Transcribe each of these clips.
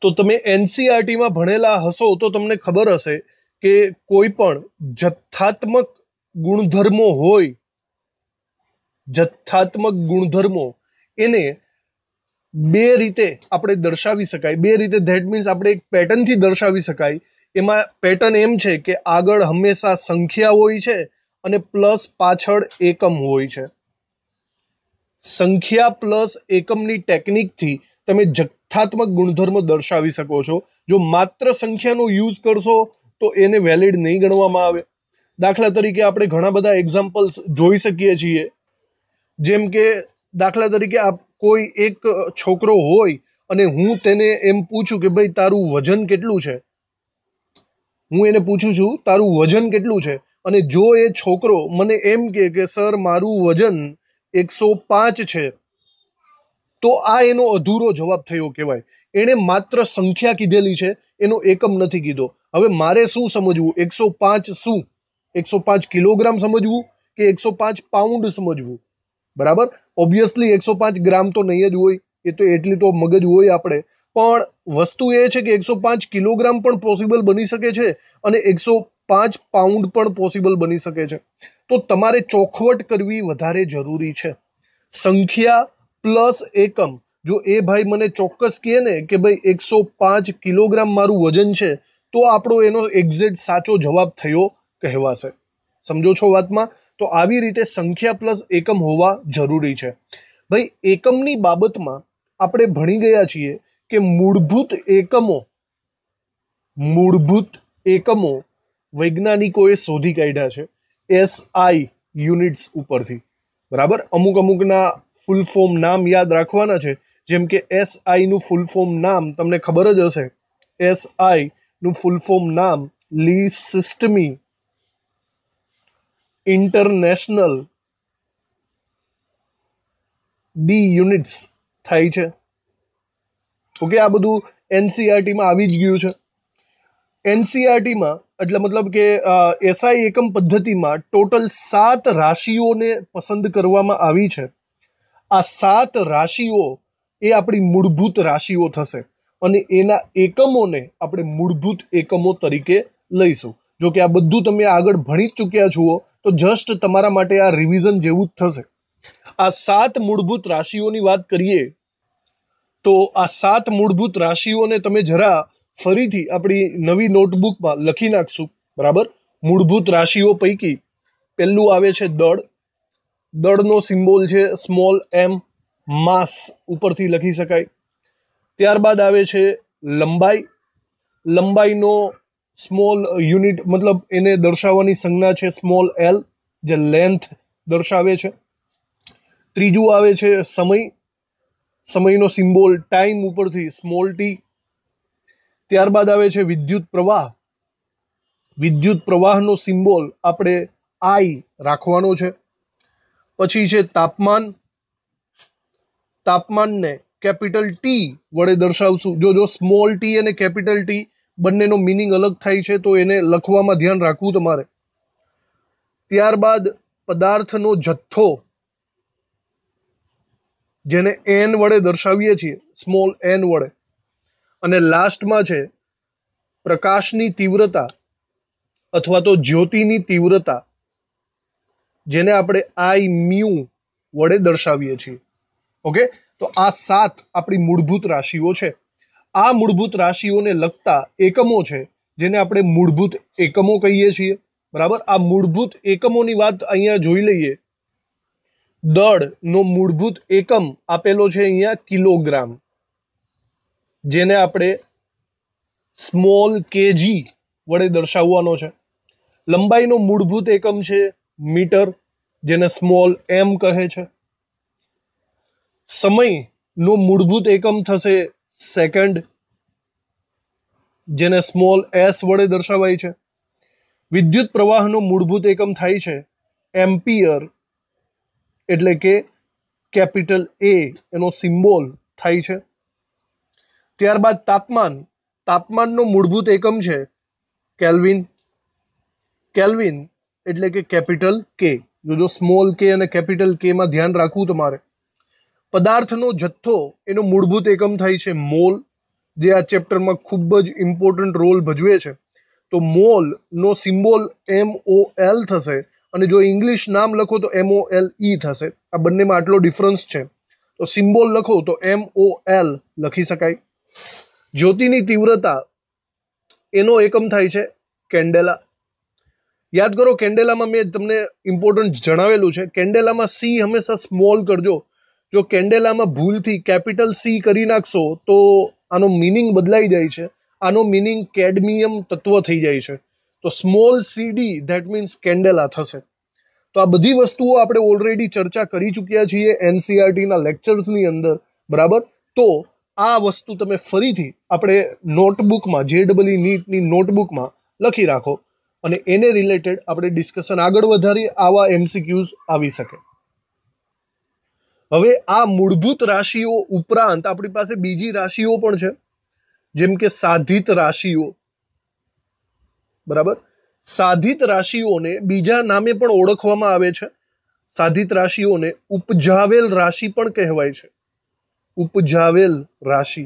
तो તમે એનસીઈઆરટીમાં ભણેલા હશો તો તમને ખબર હશે કે કોઈ પણ જથ્થાત્મક ગુણધર્મો હોય, જથ્થાત્મક ગુણધર્મો એને બે રીતે આપણે દર્શાવી શકાય. બે રીતે ધેટ મીન્સ આપણે એક પેટર્નથી દર્શાવી શકાય. એમાં પેટર્ન એમ છે કે આગળ હંમેશા સંખ્યા હોય છે અને પ્લસ પાછળ એકમ હોય છે. સંખ્યા પ્લસ એકમની ટેકનિકથી તમે જથ્થાત્મક ગુણધર્મ દર્શાવી શકો છો. જો માત્ર સંખ્યાનો યુઝ કરશો તો એને વેલિડ નહીં ગણવામાં આવે. દાખલા તરીકે આપણે ઘણા બધા એક્ઝામ્પલ્સ જોઈ શકીએ છીએ. જેમ કે દાખલા તરીકે કોઈ એક છોકરો હોય અને હું તેને એમ પૂછું કે ભાઈ તારું વજન કેટલું છે, હું એને પૂછું છું તારું વજન કેટલું છે, અને જો એ છોકરો મને એમ કે સર મારું વજન 105 છે, તો આ એનો અધૂરો જવાબ થયો કહેવાય. એણે માત્ર સંખ્યા કીધેલી છે, એનો એકમ નથી કીધો. હવે મારે શું સમજવું? 105 શું? 105 કિલોગ્રામ સમજવું કે 105 પાઉન્ડ સમજવું? બરાબર. ઓબ્વિયસલી 105 ગ્રામ તો નહીં જ હોય, એ તો એટલી તો મગજ હોય આપણે. પણ વસ્તુ એ છે કે 105 કિલોગ્રામ પણ પોસિબલ બની શકે છે અને 105 પાઉન્ડ પણ પોસિબલ બની શકે છે. તો તમારે ચોખવટ કરવી વધારે જરૂરી છે. સંખ્યા પ્લસ એકમ, જો એ ભાઈ મને ચોક્કસ કહે ને કે ભાઈ 105 કિલોગ્રામ મારું વજન છે, તો આપણો એનો એક્ઝેક્ટ સાચો જવાબ થયો કહેવાશે. સમજો છો વાતમાં? તો આવી રીતે સંખ્યા પ્લસ એકમ હોવા જરૂરી છે. ભાઈ એકમની બાબતમાં આપણે ભણી ગયા છીએ કે મૂળભૂત એકમો વૈજ્ઞાનિકોએ શોધી કાઢ્યા છે એસઆઈ યુનિટ્સ ઉપરથી. બરાબર. અમુકના ફૂલ ફોર્મ નામ યાદ રાખવાના છે. જેમ કે એસઆઈ નું ફૂલ ફોર્મ નામ તમને ખબર જ હશે. એસઆઈ નું ફૂલ ફોર્મ નામ લી સિસ્ટમી ઇન્ટરનેશનલ ડી યુનિટ્સ થાય છે. ઓકે, આ બધું એનસીઈઆરટીમાં આવી જ ગયું છે. એનસીઈઆરટીમાં એટલે મતલબ કે એસઆઈ એકમ પદ્ધતિમાં ટોટલ 7 રાશિઓને પસંદ કરવામાં આવી છે. આ 7 રાશિઓ એ આપણી મૂળભૂત રાશિઓ થશે અને એના એકમોને આપણે મૂળભૂત એકમો તરીકે લઈશું. જો કે આ બધું તમે આગળ ભણી જ ચૂક્યા છો, તો જસ્ટ તમારા માટે આ રિવિઝન જેવું જ થશે. આ 7 મૂળભૂત રાશિઓની વાત કરીએ તો આ 7 મૂળભૂત રાશિઓને તમે જરા ફરીથી આપણી નવી નોટબુકમાં લખી નાખશું. બરાબર. મૂળભૂત રાશિઓ પૈકી પહેલું આવે છે દળ. દળનો સિમ્બોલ છે સ્મોલ એમ, માસ ઉપરથી લખી શકાય. ત્યારબાદ આવે છે લંબાઈ. લંબાઈનો સ્મોલ યુનિટ મતલબ એને દર્શાવવાની સંજ્ઞા છે સ્મોલ એલ, જે લેન્થ દર્શાવે છે. ત્રીજું આવે છે સમય. સમયનો સિમ્બોલ ટાઈમ ઉપરથી સ્મોલ ટી. ત્યારબાદ આવે છે વિદ્યુત પ્રવાહ. વિદ્યુત પ્રવાહનો સિમ્બોલ આપણે આઈ રાખવાનો છે. પછી છે તાપમાન. તાપમાનને કેપિટલ ટી વડે દર્શાવશું. જો સ્મોલ ટી અને કેપિટલ ટી બંનેનો મિનિંગ અલગ થાય છે, તો એને લખવામાં ધ્યાન રાખવું તમારે. ત્યારબાદ પદાર્થનો જથ્થો, જેને એન વડે દર્શાવીએ છીએ, સ્મોલ એન વડે. અને લાસ્ટમાં છે પ્રકાશની તીવ્રતા અથવા તો જ્યોતિની તીવ્રતા, જેને આપણે આઈ મ્યુ વડે દર્શાવીએ છીએ. ઓકે, તો આ 7 આપણી મૂળભૂત રાશિઓ છે. આ મૂળભૂત રાશિઓને લગતા એકમો છે, જેને આપણે મૂળભૂત એકમો કહીએ છીએ. બરાબર. આ મૂળભૂત એકમોની વાત અહીંયા જોઈ લઈએ. દળનો મૂળભૂત એકમ આપેલો છે અહીંયા કિલોગ્રામ, જેને આપણે સ્મોલ કેજી વડે દર્શાવવાનો છે. લંબાઈનો મૂળભૂત એકમ છે મીટર, જેને સ્મોલ એમ કહે છે. સમયનો મૂળભૂત એકમ થશે સેકન્ડ, જેને સ્મોલ એસ વડે દર્શાવાય છે. વિદ્યુત પ્રવાહનો મૂળભૂત એકમ થાય છે એમ્પિયર, એટલે કે કેપિટલ એ એનો સિમ્બોલ થાય છે. ત્યારબાદ તાપમાન. તાપમાનનો મૂળભૂત એકમ છે કેલ્વિન. કેલ્વિન એટલે કે કેપિટલ કે. જો સ્મોલ કે અને કેપિટલ કે માં ધ્યાન રાખવું તમારે. પદાર્થનો જથ્થો, એનો મૂળભૂત એકમ થાય છે મોલ, જે આ ચેપ્ટરમાં ખૂબ જ ઇમ્પોર્ટન્ટ રોલ ભજવે છે. તો મોલ નો સિમ્બોલ MOL થશે અને જો ઇંગ્લિશ નામ લખો તો MOLE થશે. આ બંનેમાં આટલો ડિફરન્સ છે. તો સિમ્બોલ લખો તો MOL લખી શકાય. જ્યોતિની તીવ્રતા એનો એકમ થાય છે કેન્ડેલા. યાદ કરો, કેન્ડેલામાં મેં તમને ઇમ્પોર્ટન્ટ જણાવેલું છે. કેન્ડેલામાં C હંમેશા સ્મોલ કરજો. જો કેન્ડેલામાં ભૂલથી કેપિટલ C કરી નાખશો તો આનો મિનિંગ બદલાઈ જાય છે. આનો મિનિંગ કેડમિયમ તત્વ થઈ જાય છે. તો small CD that means candela થશે. તો આ બધી વસ્તુઓ આપણે ઓલરેડી ચર્ચા કરી ચૂક્યા છીએ NCERTના લેક્ચર્સની અંદર, બરાબર. તો આ વસ્તુ તમે ફરીથી આપણે નોટબુકમાં, JEE નીટની નોટબુકમાં લખી રાખો અને એને રિલેટેડ આપણે ડિસ્કશન આગળ વધારીએ. આવા MCQs આવી શકે. હવે આ મૂળભૂત રાશિઓ ઉપરાંત આપણી પાસે બીજી રાશિઓ પણ છે, જેમ કે સાધિત રાશિઓ, બરાબર. સાધિત રાશિઓને બીજા નામે પણ ઓળખવામાં આવે છે. સાધિત રાશિઓને ઉપજાવેલ રાશિ પણ કહેવાય છે. ઉપજાવેલ રાશિ.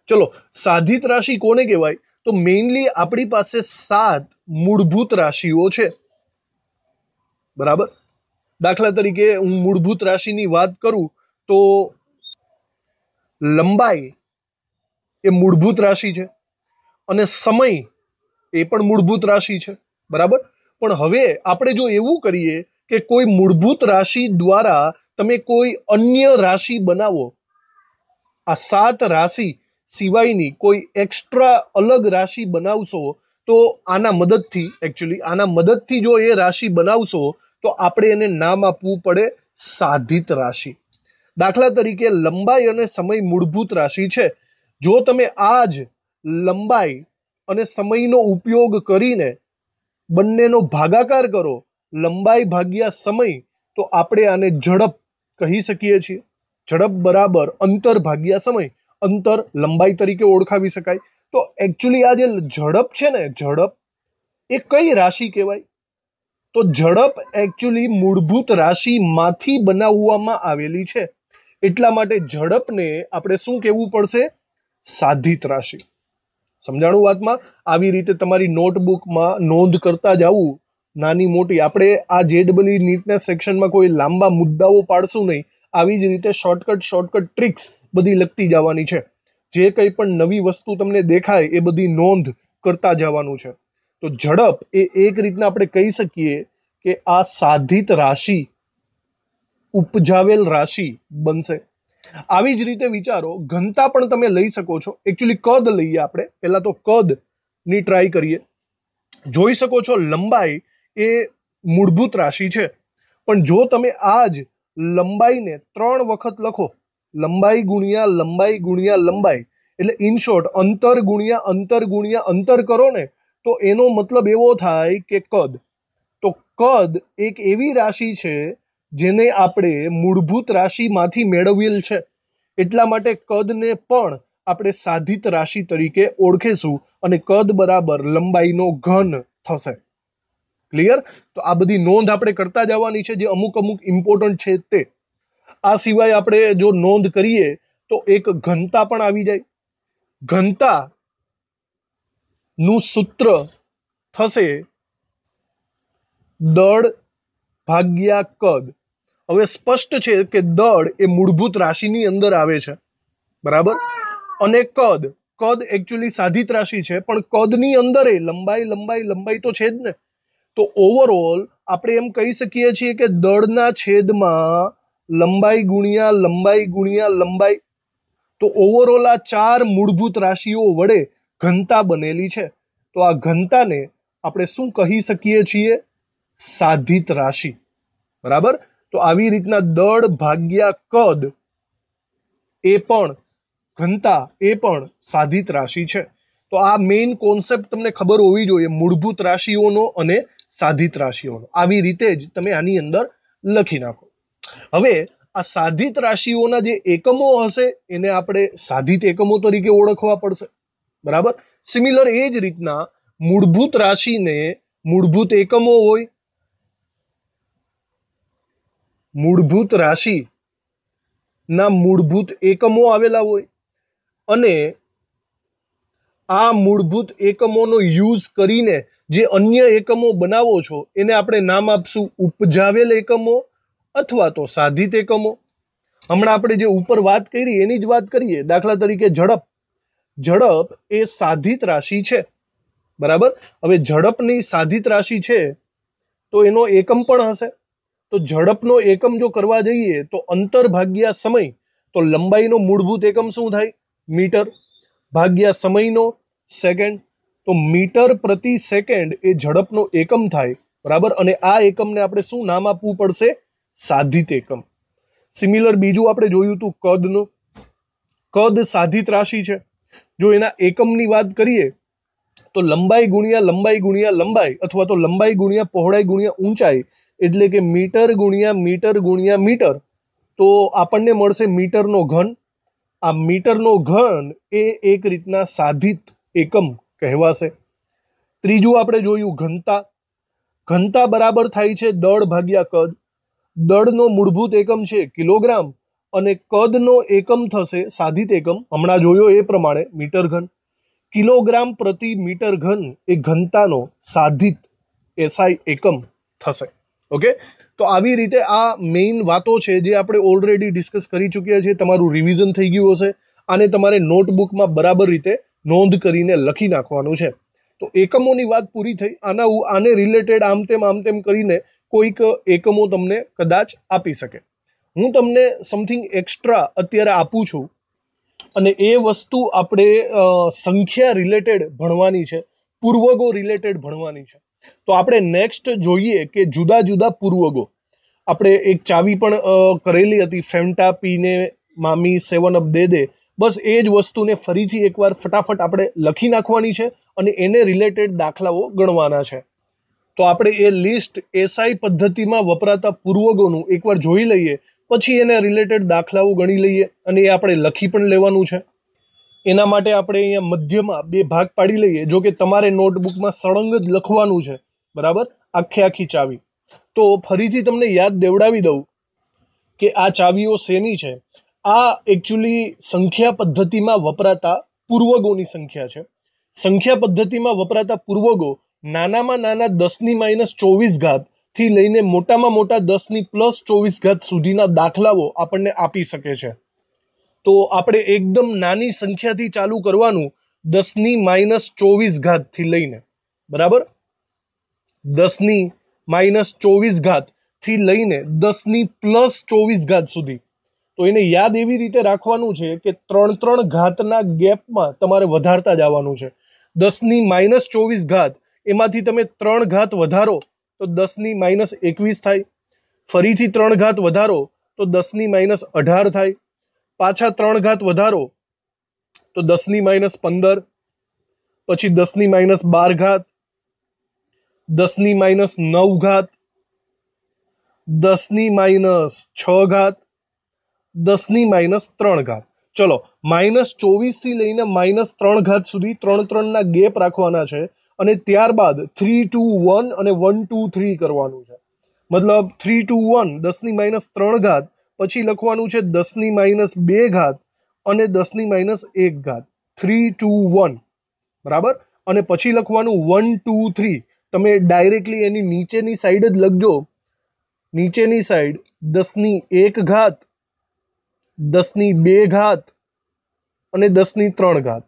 ચલો, સાધિત રાશિ કોને કહેવાય? તો મેઇનલી આપણી પાસે 7 મૂળભૂત રાશિઓ છે, બરાબર. દાખલા તરીકે હું મૂળભૂત રાશિની વાત કરું તો લંબાઈ એ મૂળભૂત રાશિ છે અને સમય એ પણ મૂળભૂત રાશિ છે, બરાબર. પણ હવે આપણે જો એવું કરીએ કે કોઈ મૂળભૂત રાશિ દ્વારા તમે કોઈ અન્ય રાશિ બનાવો, આ 7 રાશિ સિવાયની કોઈ એક્સ્ટ્રા અલગ રાશિ બનાવશો તો આના મદદથી જો એ રાશિ બનાવશો તો આપણે એને નામ આપવું પડે સાધિત રાશિ. દાખલા તરીકે લંબાઈ અને સમય મૂળભૂત રાશિ છે. જો તમે આ જ લંબાઈ અને સમયનો ઉપયોગ કરીને બંનેનો ભાગાકાર કરો, લંબાઈ ભાગ્યા સમય, તો આપણે આને ઝડપ કહી શકીએ છીએ. ઝડપ બરાબર અંતર ભાગ્યા સમય. અંતર લંબાઈ તરીકે ઓળખાવી શકાય. તો એકચ્યુઅલી આ જે ઝડપ છે ને, ઝડપ એ કઈ રાશિ કહેવાય? તો ઝડપ એકચ્યુઅલી મૂળભૂત રાશિમાંથી બનાવવામાં આવેલી છે. એટલા માટે ઝડપને આપણે શું કહેવું પડશે? સાધિત રાશિ. સમજાણું વાતમાં? આવી રીતે તમારી નોટબુકમાં નોંધ કરતા જવું, નાની મોટી. આપણે આ JEE નીટના સેક્શનમાં કોઈ લાંબા મુદ્દાઓ પાડશું નહીં. આવી જ રીતે શોર્ટકટ ટ્રિક્સ બધી લખતી જવાની છે. જે કંઈ પણ નવી વસ્તુ તમને દેખાય એ બધી નોંધ કરતા જવાનું છે. તો ઝડપ એ એક રીતના આપણે કહી શકીએ કે આ સાધિત રાશિ, ઉપજાવેલ રાશિ બનશે. આવી જ રીતે વિચારો, ઘનતા પણ તમે લઈ શકો છો. એકચ્યુઅલી કદ લઈએ આપણે. પહેલા તો કદ ની ટ્રાય કરીએ. જોઈ શકો છો લંબાઈ એ મૂળભૂત રાશિ છે, પણ જો તમે આ જ લંબાઈને 3 વખત લખો, લંબાઈ ગુણ્યા લંબાઈ ગુણ્યા લંબાઈ, એટલે ઇન શોર્ટ અંતર ગુણ્યા અંતર ગુણ્યા અંતર કરો ને, તો એનો મતલબ એવો થાય કે કદ. તો કદ એક એવી રાશિ છે જેને આપણે મૂળભૂત રાશિમાંથી મેળવેલ છે. એટલા માટે કદને પણ આપણે સાધિત રાશિ તરીકે ઓળખીશું અને કદ બરાબર લંબાઈનો ઘન થશે. ક્લિયર? તો આ બધી નોંધ આપણે કરતા જવાની છે, જે અમુક ઇમ્પોર્ટન્ટ છે તે. આ સિવાય આપણે જો નોંધ કરીએ તો એક ઘનતા પણ આવી જાય. ઘનતા નું સૂત્ર થશે દળ ભાગ્યા કદ. હવે સ્પષ્ટ છે કે દળ એ મૂળભૂત રાશિની અંદર આવે છે, બરાબર. અને કદ એકચ્યુઅલી સાધિત રાશિ છે, પણ કદની અંદર લંબાઈ તો છે જ ને. તો ઓવરઓલ આપણે એમ કહી શકીએ છીએ કે દળના છેદમાં લંબાઈ ગુણ્યા લંબાઈ ગુણ્યા લંબાઈ. તો ઓવરઓલ આ 4 મૂળભૂત રાશિઓ વડે ઘનતા બનેલી છે. તો આ ઘનતાને આપણે શું કહી શકીએ છીએ? સાધિત રાશિ, બરાબર. તો આવી રીતના દળ ભાગ્યા કદ એ પણ ઘનતા એ પણ સાધિત રાશિ છે. તો આ મેઇન કોન્સેપ્ટ તમને ખબર હોવી જોઈએ, મૂળભૂત રાશિઓનો અને સાધિત રાશિઓનો. આવી રીતે જ તમે આની અંદર લખી નાખો. હવે આ સાધિત રાશિઓના જે એકમો હશે એને આપણે સાધિત એકમો તરીકે ઓળખવા પડશે, બરાબર. સિમિલર એ જ રીતના મૂળભૂત રાશિને મૂળભૂત એકમો હોય, મૂળભૂત રાશિ ના મૂળભૂત એકમો આવેલા હોય. અને આ મૂળભૂત એકમોનો યુઝ કરીને જે અન્ય એકમો બનાવો છો એને આપણે નામ આપશું ઉપજાવેલ એકમો અથવા તો સાધિત એકમો. હમણાં આપણે જે ઉપર વાત કરી એની જ વાત કરીએ. દાખલા તરીકે ઝડપ. ઝડપ એ સાધિત રાશિ છે, બરાબર. હવે ઝડપની સાધિત રાશિ છે તો એનો એકમ પણ હશે. તો ઝડપનો એકમ જો કરવા જઈએ તો અંતર ભાગ્યા સમય, તો લંબાઈનો મૂળભૂત એકમ શું થાય? મીટર. ભાગ્યા સમયનો સેકન્ડ, તો મીટર પ્રતિ સેકન્ડ એ ઝડપનો એકમ થાય, બરાબર. અને આ એકમને આપણે શું નામ આપવું પડશે? સાધિત એકમ. સિમિલર બીજું આપણે જોયું હતું કદનું. કદ સાધિત રાશિ છે. જો એના એકમની વાત કરીએ તો લંબાઈ ગુણ્યા લંબાઈ ગુણ્યા લંબાઈ અથવા તો લંબાઈ ગુણ્યા પહોળાઈ ગુણ્યા ઊંચાઈ, એટલે કે મીટર ગુણ્યા મીટર ગુણ્યા મીટર, તો આપણને મળશે મીટરનો ઘન. આ મીટરનો ઘન એ એક રીતના સાધિત એકમ કહેવાશે. ત્રીજું આપણે જોયું ઘનતા. ઘનતા બરાબર થાય છે દળ ભાગ્યા કદ. દળનો મૂળભૂત એકમ છે કિલોગ્રામ અને કદનો એકમ થશે સાધિત એકમ, હમણાં જોયો એ પ્રમાણે મીટર ઘન. કિલોગ્રામ પ્રતિ મીટર ઘન એ ઘનતાનો સાધિત એસઆઈ એકમ થશે. ઓકે, તો આવી રીતે આ મેઇન વાતો છે જે આપણે ઓલરેડી ડિસ્કસ કરી ચૂક્યા છીએ. તમારું રિવિઝન થઈ ગયું હશે. આને તમારે નોટબુકમાં બરાબર રીતે નોંધ કરીને લખી નાખવાનું છે. તો એકમોની વાત પૂરી થઈ. આને રિલેટેડ આમ તેમ કરીને કોઈક એકમો તમને કદાચ આપી શકે. હું તમને સમથિંગ એક્સ્ટ્રા અત્યારે આપું છું અને એ વસ્તુ આપણે સંખ્યા રિલેટેડ ભણવાની છે, પૂર્વગો રિલેટેડ ભણવાની છે. તો આપણે નેક્સ્ટ જોઈએ કે જુદા જુદા પૂર્વગો. આપણે એક ચાવી પણ કરેલી હતી, ફેન્ટા પીને મામી 7 અપ દે દે. બસ એ જ વસ્તુને ફરીથી એકવાર ફટાફટ આપણે લખી નાખવાની છે અને એને રિલેટેડ દાખલાઓ ગણવાના છે. તો આપણે એ લિસ્ટ એસઆઈ પદ્ધતિમાં વપરાતા પૂર્વગોનું એકવાર જોઈ લઈએ, પછી એને રિલેટેડ દાખલાઓ ગણી લઈએ અને એ આપણે લખી પણ લેવાનું છે. એના માટે આપણે અહીંયા મધ્યમાં 2 ભાગ પાડી લઈએ. જો કે તમારે નોટબુકમાં સળંગ જ લખવાનું છે, બરાબર, આખી ચાવી. તો ફરીથી તમને યાદ દેવડાવી દઉં કે આ ચાવીઓ શેની છે. આ એકચ્યુઅલી સંખ્યા પદ્ધતિમાં વપરાતા પૂર્વગોની સંખ્યા છે. સંખ્યા પદ્ધતિમાં વપરાતા પૂર્વગો નાનામાં નાના 10⁻24 થી લઈને મોટામાં મોટા 10⁻24 સુધીના દાખલાઓ આપણને આપી શકે છે. તો આપણે એકદમ નાની સંખ્યાથી ચાલુ કરવાનું, 10⁻24 થી લઈને, બરાબર, 10⁻24 થી લઈને 10⁻24 સુધી. તો એને યાદ એવી રીતે રાખવાનું છે કે 3 ઘાતના ગેપમાં તમારે વધારતા જવાનું છે. 10⁻24 એમાંથી તમે 3 ઘાત વધારો તો 10⁻21 થાય. ફરીથી 3 ઘાત વધારો તો 10⁻18 થાય. પાછા 3 ઘાત વધારો તો 10⁻15, પછી 10⁻12, 10⁻9, 10⁻6, 10⁻3. ચલો, -24 થી લઈને -3 સુધી 3 ના ગેપ રાખવાના છે અને ત્યારબાદ 3 2 1 અને 1 2 3 કરવાનું છે. મતલબ 3 2 1 10⁻3, પછી લખવાનું છે 10⁻2 અને 10⁻1, 3 2 1, બરાબર. અને પછી લખવાનું 1 2 3. તમે ડાયરેક્ટલી એની નીચેની સાઈડ જ લખજો. નીચેની સાઈડ 10⁻1, 10⁻2 અને 10⁻3.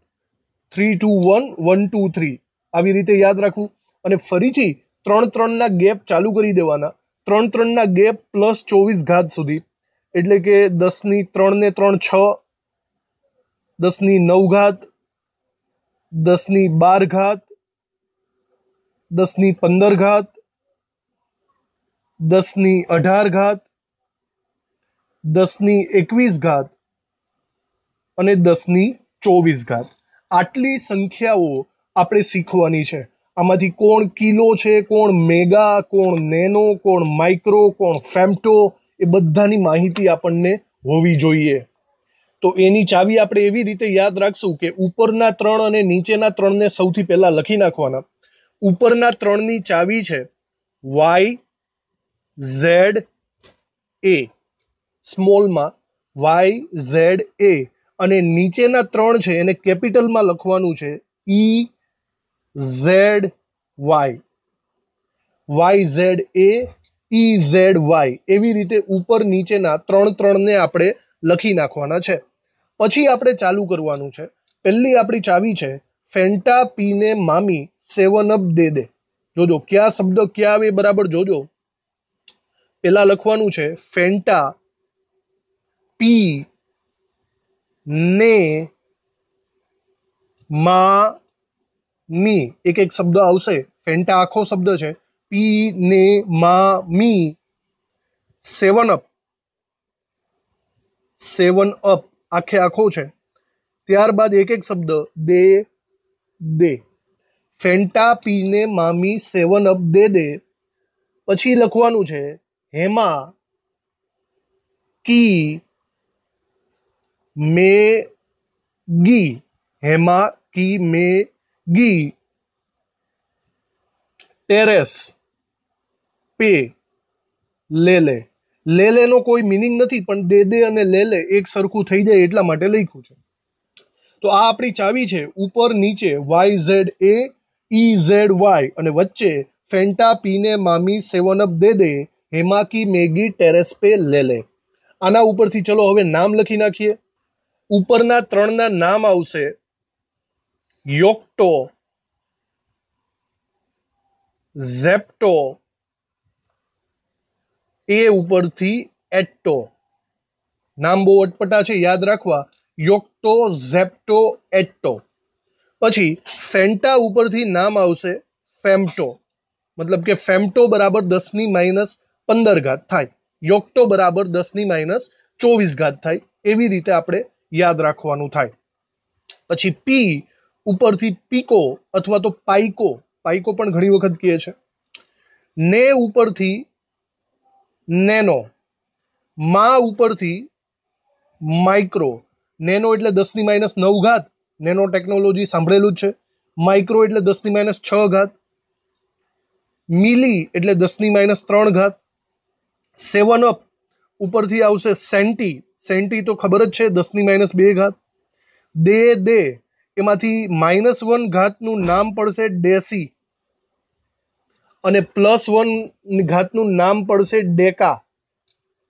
3 2 1 1 2 3 આવી રીતે યાદ રાખવું. અને ફરીથી 3 ના ગેપ ચાલુ કરી દેવાના. 3 ના ગેપ +24 સુધી, એટલે કે 10⁻3 ને 3 6, 10⁻9, 10⁻12, 10⁻15, 10⁻18, 10⁻21 અને 10⁻24. આટલી સંખ્યાઓ આપણે શીખવાની છે. આમાંથી કોણ કિલો છે, કોણ મેગા, કોણ નેનો, કોણ માઇક્રો, કોણ ફેમ્ટો, એ બધાની માહિતી આપણને હોવી જોઈએ. તો એની ચાવી આપણે એવી રીતે યાદ રાખશું કે ઉપરના 3 અને નીચેના 3ને સૌથી પહેલા લખી નાખવાના. ઉપરના 3ની ચાવી છે YZA, સ્મોલમાં YZA, અને નીચેના 3 છે એને કેપિટલમાં લખવાનું છે EZY, YZA, EZY, એવી રીતે ઉપર નીચેના 3 ને આપણે લખી નાખવાના છે. પછી આપણે ચાલુ કરવાનું છે. પહેલી આપણી ચાવી છે ફેન્ટા પીને મામી 7 અપ દે દે. જોજો કયા શબ્દ ક્યાં આવે બરાબર જોજો. પેલા લખવાનું છે ફેન્ટા પી ને મામી, એક એક શબ્દ આવશે. ફેન્ટા આખો શબ્દ છે. પી ને મામી 7 અપ, 7 અપ આખે આખો છે. ત્યારબાદ એક એક શબ્દ દે દે. ફેન્ટા પીને મામી 7 અપ દે દે. પછી લખવાનું છે હેમા કી મેગી, હેમા કી મેગી ટેરેસ પે લે લે. લે લે નો કોઈ મિનિંગ નથી, પણ દે દે અને લે લે એક સરખું થઈ જાય એટલા માટે લખ્યું છે. તો આ આપણી ચાવી છે. ઉપર નીચે YZA EZY અને વચ્ચે ફેન્ટા પીને મામી 7 અપ દે દે, હેમા કી મેગી ટેરેસ પે લે લે. આના ઉપરથી ચલો હવે નામ લખી નાખીએ. ઉપરના 3 ના નામ આવશે યોક્ટો, ઝેપ્ટો, એ ઉપરથી એટ્ટો. નામ બહુ અટપટા છે, યાદ રાખવા. યોક્ટો, ઝેપ્ટો, એટ્ટો. પછી ફેન્ટા ઉપરથી નામ આવશે ફેમ્ટો, મતલબ કે ફેમ્ટો બરાબર 10⁻15 થાય. યોક્ટો બરાબર 10⁻24 થાય. એવી રીતે આપણે યાદ રાખવાનું થાય. પછી પી ઉપરથી પીકો અથવા તો પાઈકો, પાઈકો પણ ઘણી વખત કહે છે. ને ઉપરથી નેનો, મા ઉપરથી માઇક્રો. નેનો એટલે 10⁻9, નેનો ટેકનોલોજી સાંભળેલું જ છે. માઇક્રો એટલે 10⁻6, મિલી એટલે 10⁻3. 7 અપ ઉપરથી આવશે સેન્ટી, સેન્ટી તો ખબર જ છે 10⁻2. દે દે એમાંથી -1 નું નામ પડશે ડેસી અને +1 નું નામ પડશે ડેકા.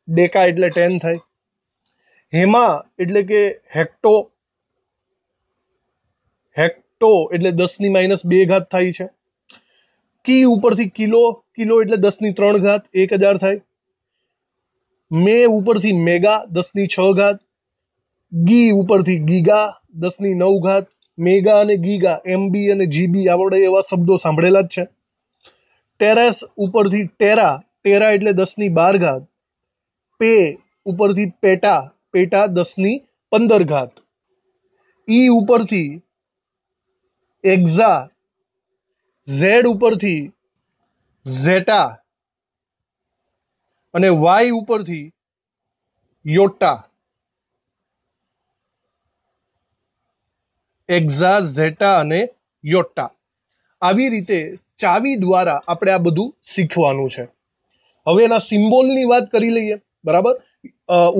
ડેકા એટલે 10 થાય. હેમા એટલે કે હેક્ટો, હેક્ટો એટલે 10⁻2 થાય છે. કી ઉપરથી કિલો, કિલો એટલે 10⁻3 1000 થાય. મે ઉપરથી મેગા 10�6. ગી ઉપરથી ગીગા 10�9. મેગા અને ગીગા MB અને GB આપણે એવા શબ્દો સાંભળેલા જ છે. ટેરેસ ઉપરથી ટેરા, ટેરા એટલે 10⁻12. પે ઉપરથી પેટા, પેટા 10⁻15. ઈ ઉપરથી એક્ઝા, ઝેડ ઉપરથી ઝેટા અને વાય ઉપરથી યોટા. એક્ઝા, ઝેટા અને યોટા. આવી રીતે ચાવી દ્વારા આપણે આ બધું શીખવાનું છે. હવે એના સિમ્બોલની વાત કરી લઈએ. બરાબર,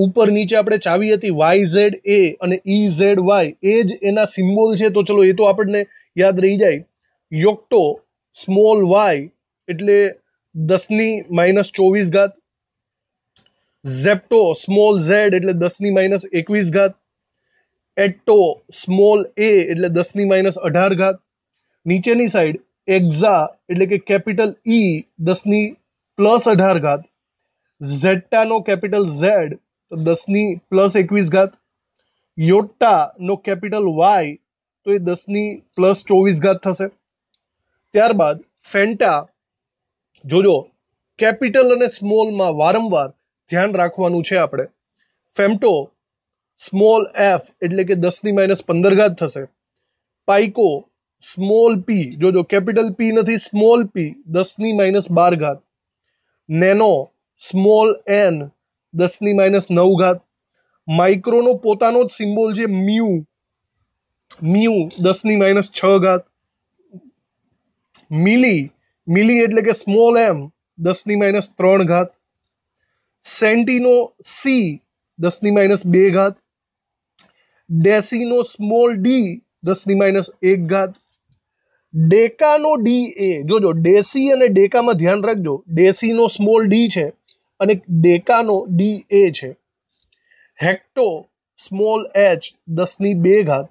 ઉપર નીચે આપણે ચાવી હતી YZA અને EZY, એ જ એના સિમ્બોલ છે. તો ચલો એ તો આપણને યાદ રહી જાય. યોક્ટો સ્મોલ y એટલે 10⁻24. ઝેપ્ટો સ્મોલ z એટલે 10⁻21. એટ્ટો સ્મોલ a એટલે 10⁻18. નીચેની સાઈડ એક્ઝા એટલે કે કેપિટલ E 10⁻+18. ઝેટ્ટાનો કેપિટલ Z તો 10⁻+21. યોટ્ટાનો કેપિટલ Y તો એ 10⁻+24 થશે. ત્યારબાદ ફેન્ટા, જોજો કેપિટલ અને સ્મોલમાં વારંવાર ધ્યાન રાખવાનું છે આપણે. ફેમ્ટો સ્મોલ f એટલે કે 10⁻15 થશે. પાઈકો સ્મોલ p, જોજો કેપિટલ P નથી small p 10⁻12. Nano small n 10⁻9. માઇક્રોનો પોતાનો જ સિમ્બોલ છે મ્યુ, મ્યુ 10⁻6. મિલી, મિલી એટલે કે સ્મોલ m 10⁻3. સેન્ટીનો C 10⁻2. ડેસીનો સ્મોલ ડી 10⁻1 ઘાત, ડેકાનો ડી એ, જોજો ડેસી અને ડેકામાં ધ્યાન રાખજો, ડેસીનો સ્મોલ ડી છે અને ડેકાનો ડી એ છે. હેક્ટો સ્મોલ એચ 10⁻2 ઘાત,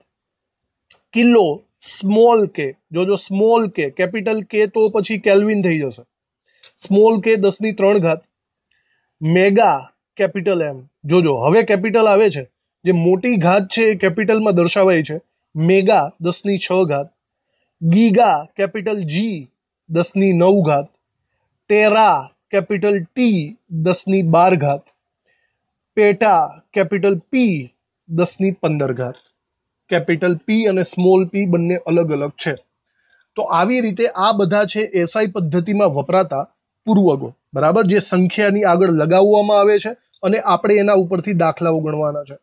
કિલો સ્મોલ કે, જોજો સ્મોલ કે, કેપિટલ કે તો પછી કેલ્વિન થઈ જશે, સ્મોલ કે 10⁻3 ઘાત, મેગા કેપિટલ એમ, જોજો હવે કેપિટલ આવે છે, જે મોટી ઘાત છે એ કેપિટલમાં દર્શાવાય છે, મેગા 10�6 ઘાત, ગીગા કેપિટલ જી 10�9 ઘાત, ટેરા કેપિટલ ટી 10�12 ઘાત, પેટા કેપિટલ પી 10�15 ઘાત. કેપિટલ પી અને સ્મોલ પી બંને અલગ અલગ છે. તો આવી રીતે આ બધા છે એસઆઈ પદ્ધતિમાં વપરાતા પૂર્વકો, બરાબર, જે સંખ્યાની આગળ લગાવવામાં આવે છે અને આપણે એના ઉપરથી દાખલાઓ ગણવાના છે.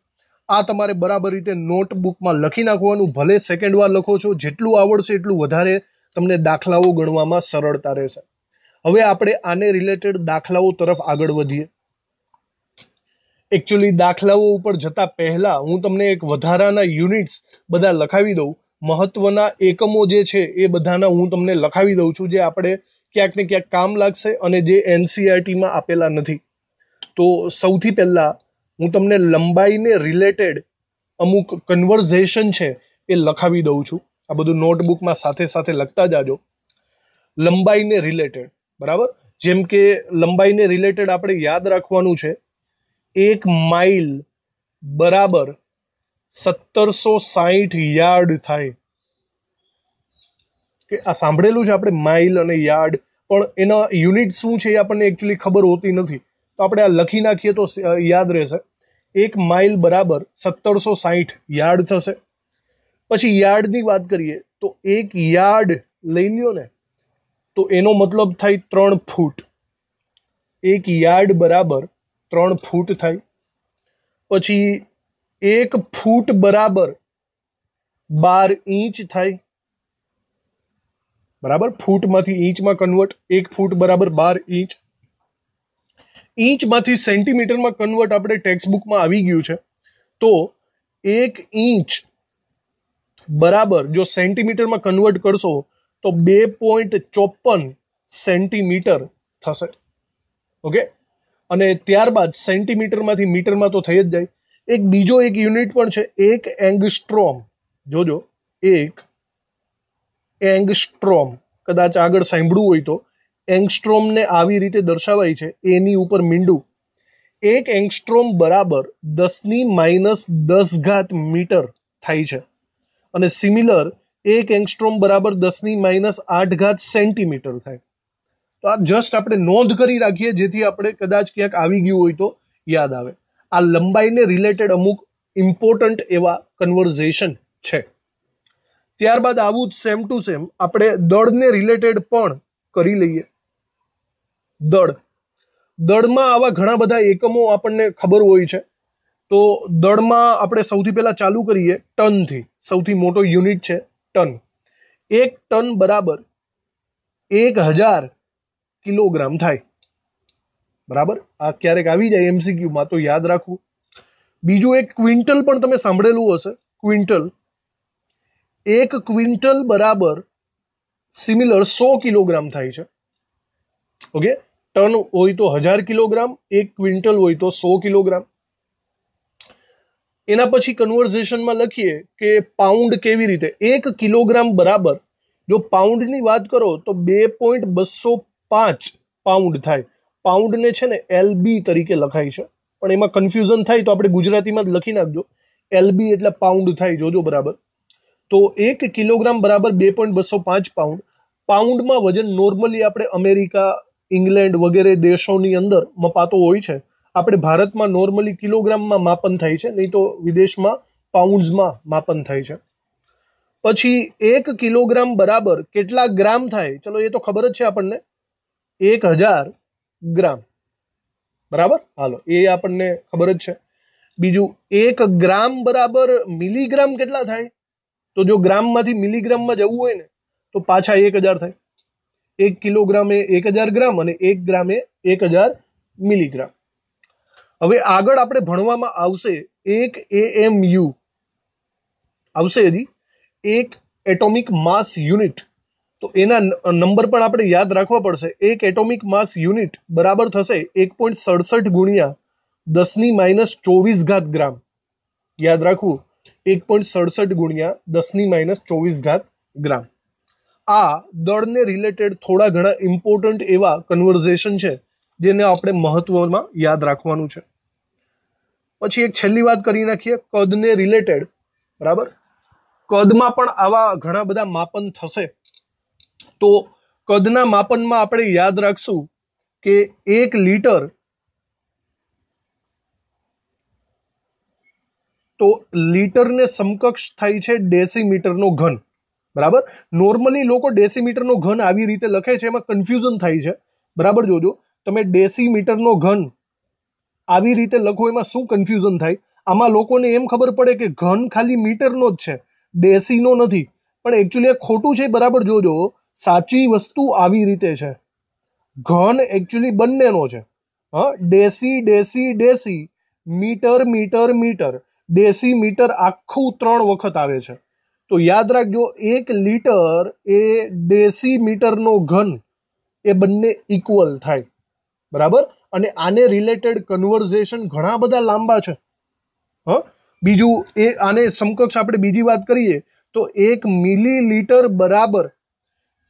આ તમારે બરાબર રીતે નોટબુકમાં લખી નાખવાનું, ભલે સેકન્ડ વાર લખો છો, જેટલું આવડશે એટલું વધારે તમને દાખલાઓ ગણવામાં સરળતા રહેશે. હવે આપણે આને રિલેટેડ દાખલાઓ તરફ આગળ વધીએ. એકચ્યુઅલી દાખલાઓ ઉપર જતા પહેલા હું તમને એક વધારાના યુનિટ્સ બધા લખાવી દઉં, મહત્વના એકમો જે છે એ બધાના હું તમને લખાવી દઉં છું, જે આપણે ક્યાંક ને ક્યાંક કામ લાગશે અને જે એનસીઈઆરટીમાં આપેલા નથી. તો સૌથી પહેલા હું તમને લંબાઈને રિલેટેડ અમુક કન્વર્ઝેશન છે એ લખાવી દઉં છું. આ બધું નોટબુકમાં સાથે સાથે લખતા જાજો. લંબાઈને રિલેટેડ, બરાબર, જેમ કે લંબાઈને રિલેટેડ આપણે યાદ રાખવાનું છે, 1 માઇલ બરાબર 1760 યાર્ડ થાય. કે આ સાંભળેલું છે આપણે, માઇલ અને યાર્ડ, પણ એના યુનિટ શું છે એ આપણને એકચ્યુઅલી ખબર હોતી નથી. તો આપણે આ લખી નાખીએ તો યાદ રહેશે. 1 માઇલ બરાબર 1760 યાર્ડ થશે. પછી યાર્ડની વાત કરીએ તો 1 યાર્ડ લઈ લ્યો ને, તો એનો મતલબ થાય 3 ફૂટ. 1 યાર્ડ બરાબર 3 ફૂટ થાય. પછી 1 ફૂટ બરાબર 12 ઇંચ થાય, બરાબર, ફૂટમાંથી ઇંચમાં કન્વર્ટ, 1 ફૂટ બરાબર 12 ઇંચ. ઇંચમાંથી સેન્ટીમીટરમાં કન્વર્ટ આપણે ટેક્સ્ટબુકમાં આવી ગયું છે. તો 1 ઇંચ બરાબર જો સેન્ટીમીટરમાં કન્વર્ટ કરશો તો 2.54 સેન્ટીમીટર થશે. ઓકે, અને ત્યારબાદ સેન્ટીમીટરમાંથી મીટરમાં તો થઈ જ જાય. એક બીજો એક યુનિટ પણ છે, 1 એંગસ્ટ્રોમ. જોજો, 1 એંગસ્ટ્રોમ, કદાચ આગળ સાંભળ્યું હોય તો, એંગસ્ટ્રોમને આવી રીતે દર્શાવાય છે, એની ઉપર મીંડું. 1 એંગસ્ટ્રોમ બરાબર 10⁻10 ઘાત મીટર થાય છે. અને સિમિલર 1 એંગસ્ટ્રોમ બરાબર 10⁻8 ઘાત સેન્ટીમીટર થાય. તો આ જસ્ટ આપણે નોંધ કરી રાખીએ, જેથી આપણે કદાચ ક્યાંક આવી ગયું હોય તો યાદ આવે. આ લંબાઈને રિલેટેડ અમુક ઇમ્પોર્ટન્ટ એવા કન્વર્ઝેશન છે. ત્યારબાદ આવું સેમ ટુ સેમ આપણે દળને રિલેટેડ પણ કરી લઈએ. દળમાં આવા ઘણા બધા એકમો આપણને ખબર હોય છે. તો દળમાં આપણે સૌથી પહેલા ચાલુ કરીએ ટનથી. સૌથી મોટો યુનિટ છે ટન. 1 ટન બરાબર 1000 કિલોગ્રામ થાય, બરાબર. આ ક્યારેક આવી જાય એમસીક્યુમાં, તો યાદ રાખવું. બીજું એક ક્વિન્ટલ પણ તમે સાંભળેલું હશે, ક્વિન્ટલ. 1 ક્વિન્ટલ બરાબર સિમિલર 100 કિલોગ્રામ થાય છે. ઓકે, ટન હોય તો 1000 કિલોગ્રામ, 1 ક્વિન્ટલ હોય તો 100 કિલોગ્રામ. એના પછી કન્વર્ઝેશનમાં લખીએ કે પાઉન્ડ કેવી રીતે. 1 કિલોગ્રામ બરાબર, જો પાઉન્ડની વાત કરો તો 2.205 પાઉન્ડ થાય. પાઉન્ડને છે ને એલબી તરીકે લખાય છે, પણ એમાં કન્ફ્યુઝન થાય તો આપણે ગુજરાતીમાં જ લખી નાખજો, એલબી એટલે પાઉન્ડ થાય, જોજો બરાબર. તો 1 કિલોગ્રામ બરાબર 2.205 પાઉન્ડ. પાઉન્ડમાં વજન નોર્મલી આપણે અમેરિકા, ઇંગ્લેન્ડ વગેરે દેશોની અંદર મપાતો હોય છે. આપણે ભારતમાં નોર્મલી કિલોગ્રામમાં માપન થાય છે, નહીં તો વિદેશમાં પાઉન્ડ્સમાં માપન થાય છે. પછી 1 કિલોગ્રામ બરાબર કેટલા ગ્રામ થાય, ચલો એ તો ખબર જ છે આપણને, 1000 ગ્રામ, બરાબર. હાલો, એ આપણને ખબર જ છે. બીજું 1 ગ્રામ બરાબર મિલીગ્રામ કેટલા થાય, તો જો ગ્રામમાંથી મિલીગ્રામમાં જવું હોય ને તો પાછા 1000 થાય. 1 કિલોગ્રામ એ 1000 ગ્રામ અને 1 ગ્રામ એ 1000 મિલીગ્રામ. હવે આગળ આપણે ભણવામાં આવશે 1 AMU. આવશે હજી એક એટોમિક માસ યુનિટ, તો એના નંબર પણ આપણે યાદ રાખવા પડશે. એક એટોમિક માસ યુનિટ બરાબર થશે 1.67 ગુણ્યા 10⁻24 ગ્રામ. યાદ રાખવું, 1.67 ગુણ્યા 10⁻24 ગ્રામ. આ દળને રિલેટેડ થોડા ઘણા ઇમ્પોર્ટન્ટ એવા કન્વર્ઝેશન છે જેને આપણે મહત્વમાં યાદ રાખવાનું છે. પછી એક છેલ્લી વાત કરી નાખીએ કદને રિલેટેડ. બરાબર, કદમાં પણ આવા ઘણા બધા માપન થશે. તો કદના માપનમાં આપણે યાદ રાખશું કે 1 લીટર, તો લીટરને સમકક્ષ થાય છે ડેસીમીટરનો ઘન. બરાબર, નોર્મલી લોકો ડેસીમીટરનો ઘન આવી રીતે લખે છે, એમાં કન્ફ્યુઝન થાય છે. બરાબર, જોજો તમે ડેસીમીટરનો ઘન આવી રીતે લખો એમાં શું કન્ફ્યુઝન થાય. આમાં લોકોને એમ ખબર પડે કે ઘન ખાલી મીટરનો જ છે, ડેસીનો નથી, પણ એકચ્યુઅલી આ ખોટું છે. બરાબર, જોજો સાચી વસ્તુ આવી રીતે છે. ઘન એકચ્યુઅલી બંનેનો છે. ડેસી ડેસી ડેસી, મીટર મીટર મીટર, ડેસીમીટર આખું 3 વખત આવે છે. તો યાદ રાખજો 1 લીટર એ ડેસીમીટરનો ઘન, એ બંને ઇક્વલ થાય. બરાબર, અને આને રિલેટેડ કન્વર્ઝેશન ઘણા બધા લાંબા છે. બીજું એ આને સમકક્ષ આપણે બીજી વાત કરીએ તો 1 મિલીલીટર બરાબર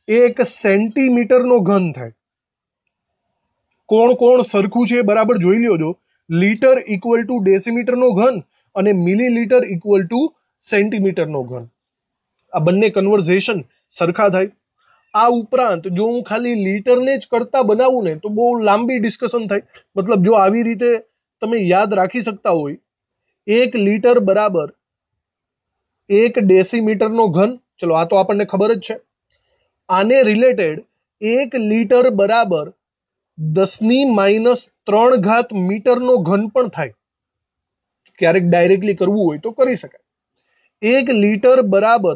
1 સેન્ટીમીટરનો ઘન થાય. કોણ કોણ સરખું છે બરાબર જોઈ લ્યો. લીટર ઇક્વલ ટુ ડેસીમીટરનો ઘન અને મિલીલીટર ઇક્વલ ટુ સેન્ટીમીટરનો ઘન. આ બંને કન્વર્ઝેશન સરખા થાય. આ ઉપરાંત જો હું ખાલી લીટરને જ કરતા બનાવું ને તો બહુ લાંબી ડિસ્કશન થાય. મતલબ જો આવી રીતે તમે યાદ રાખી શકતા હોય 1 લીટર બરાબર 1 ડેસીમીટરનો ઘન, ચલો આ તો આપણને ખબર જ છે. આને રિલેટેડ 1 લીટર બરાબર 10⁻³ મીટરનો ઘન પણ થાય. ક્યારેક ડાયરેક્ટલી કરવું હોય તો કરી શકાય. 1 લીટર બરાબર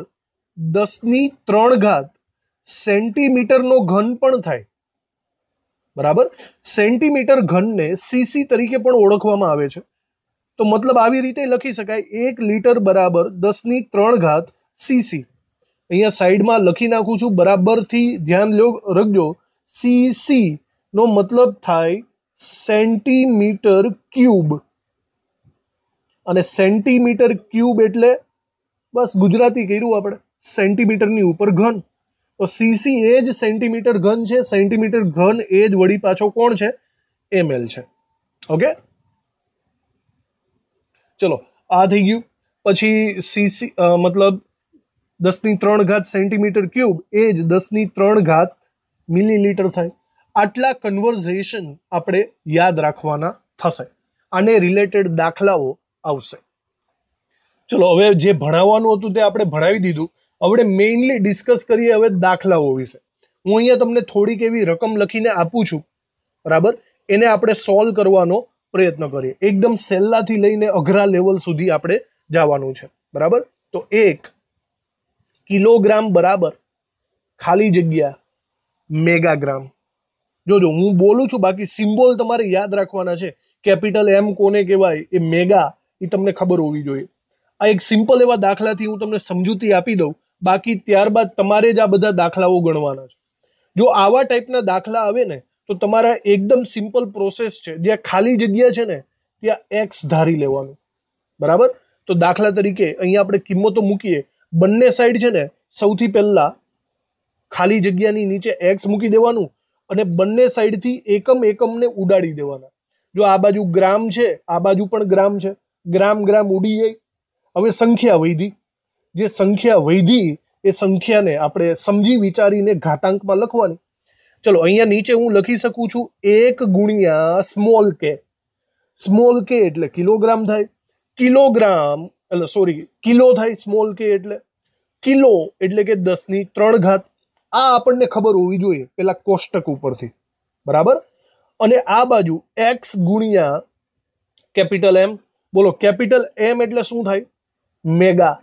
10⁻³ સેન્ટીમીટરનો ઘન પણ થાય. બરાબર, સેન્ટીમીટર ઘનને સીસી તરીકે પણ ઓળખવામાં આવે છે. તો મતલબ આવી રીતે લખી શકાય 1 લીટર બરાબર 10⁻³ સીસી. અહીંયા સાઈડમાં લખી નાખું છું, બરાબરથી ધ્યાન રખજો. સીસી નો મતલબ થાય સેન્ટીમીટર ક્યુબ, અને સેન્ટીમીટર ક્યુબ એટલે બસ ગુજરાતી કર્યું આપણે, સેન્ટીમીટરની ઉપર ઘન. તો સીસી એ જ સેન્ટીમીટર ઘન છે, સેન્ટીમીટર ઘન એ જ વળી પાછો કોણ છે, ml છે. ઓકે, ચલો આ થઈ ગયું. પછી સીસી મતલબ 10⁻³ સેન્ટીમીટર ક્યુબ એ જ 10⁻³ મિલીલીટર થાય. આટલા કન્વર્ઝેશન આપણે યાદ રાખવાના થશે. આને રિલેટેડ દાખલાઓ આવશે. ચલો હવે જે ભણાવવાનું હતું તે આપણે ભણાવી દીધું. હવે મેઇનલી ડિસ્કસ કરીએ હવે દાખલાઓ વિશે. હું અહીંયા તમને થોડીક એવી રકમ લખીને આપું છું. બરાબર, એને આપણે સોલ્વ કરવાનો પ્રયત્ન કરીએ. એકદમ સહેલાથી લઈને અઘરા લેવલ સુધી આપણે જવાનું છે. બરાબર, તો 1 કિલોગ્રામ બરાબર ખાલી જગ્યા મેગાગ્રામ. જોજો હું બોલું છું, બાકી સિમ્બોલ તમારે યાદ રાખવાના છે. કેપિટલ M કોને કહેવાય, એ મેગા, એ તમને ખબર હોવી જોઈએ. આ એક સિમ્પલ એવા દાખલાથી હું તમને સમજૂતી આપી દઉં, બાકી ત્યારબાદ તમારે જ આ બધા દાખલાઓ ગણવાના છે. જો આવા ટાઈપના દાખલા આવે ને તો તમારા એકદમ સિમ્પલ પ્રોસેસ છે. જ્યાં ખાલી જગ્યા છે ને ત્યાં x ધારી લેવાનું. બરાબર, તો દાખલા તરીકે અહીંયા આપણે કિંમતો મૂકીએ. બંને સાઈડ છે ને સૌથી પહેલા ખાલી જગ્યાની નીચે x મૂકી દેવાનું અને બંને સાઈડથી એકમને ઉડાડી દેવાના. જો આ બાજુ ગ્રામ છે, આ બાજુ પણ ગ્રામ છે, ગ્રામ ગ્રામ ઉડી જાય. હવે સંખ્યા વધી. જે સંખ્યા વધી એ સંખ્યાને આપણે સમજી વિચારીને ઘાતાંકમાં લખવાની. ચલો અહીંયા નીચે હું લખી શકું છું 1 ગુણ્યા સ્મોલ કે. સ્મોલ કે એટલે કિલોગ્રામ થાય. કિલોગ્રામ એટલે સોરી કિલો થાય. સ્મોલ કે એટલે કિલો એટલે કે 10⁻³ આ આપણને ખબર હોવી જોઈએ પેલા કોષ્ટક ઉપરથી. બરાબર, અને આ બાજુ x ગુણ્યા કેપિટલ M. બોલો કેપિટલ M એટલે શું થાય, મેગા